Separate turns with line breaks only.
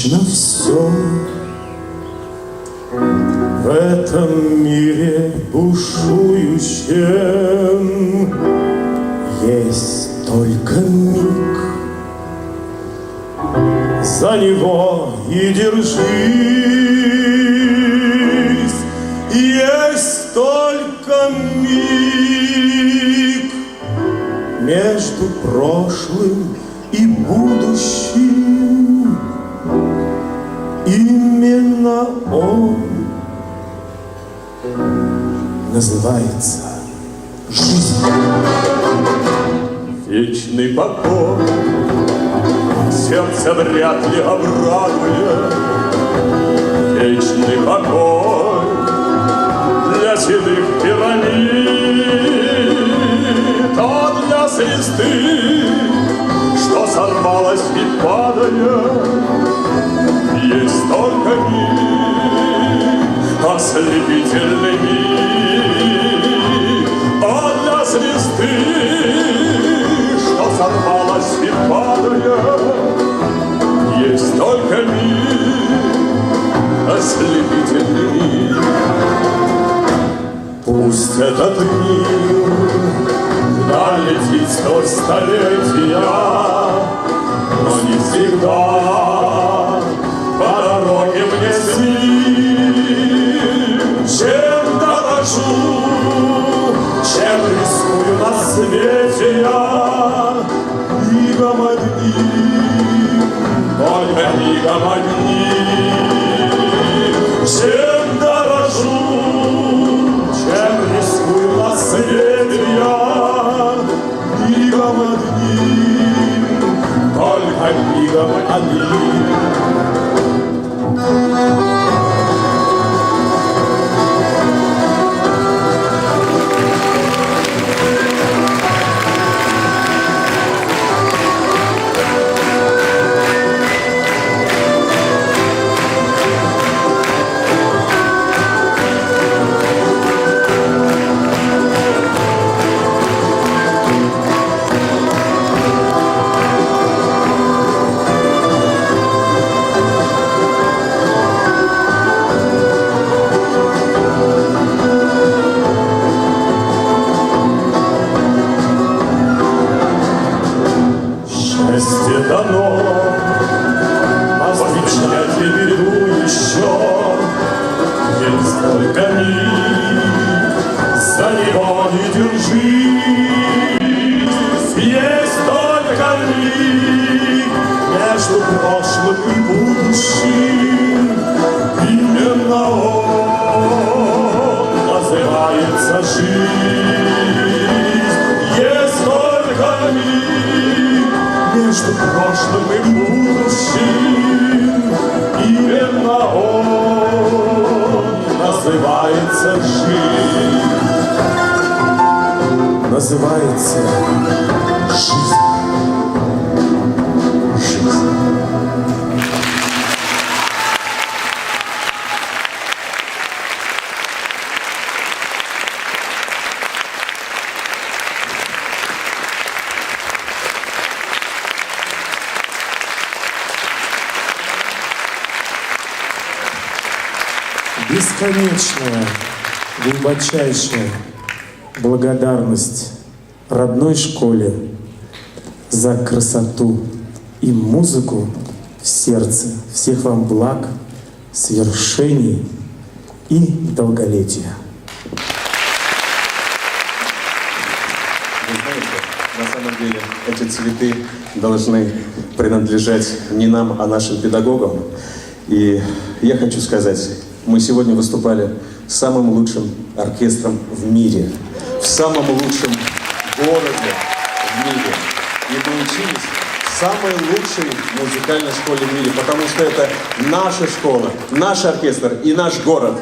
Вечно все в этом мире бушующем есть только миг. За него и держись. Есть только миг между прошлым и будущим. Именно он называется жизнь. Вечный покой сердце вряд ли обрадует. Вечный покой для седых пирамид, а для звезды, что сорвалась и падает, есть только миг, ослепительный миг, а для звезды, что сорвалась и падает, есть только миг, ослепительный миг. Пусть этот мир вдаль летит 100 столетия, но не всегда по дороге мне с ним. Чем дорожу, чем рискую на свете я, мигом одним, только мигом одним. Чем дорожу, чем рискую на свете я, мигом одним, только мигом одним. Счастье дано, повстречать я беру еще. Есть только миг, за него не держись. Есть только миг между прошлым и будущим. Именно он называется жизнь. Есть только миг между прошлым и будущим. Именно он называется жизнь. Называется жизнь. Жизнь. Бесконечная, глубочайшая благодарность родной школе за красоту и музыку в сердце. Всех вам благ, свершений и долголетия.
Вы знаете, на самом деле эти цветы должны принадлежать не нам, а нашим педагогам. И я хочу сказать, мы сегодня выступали с самым лучшим оркестром в мире, в самом лучшем городе в мире. И мы учились в самой лучшей музыкальной школе в мире, потому что это наша школа, наш оркестр и наш город.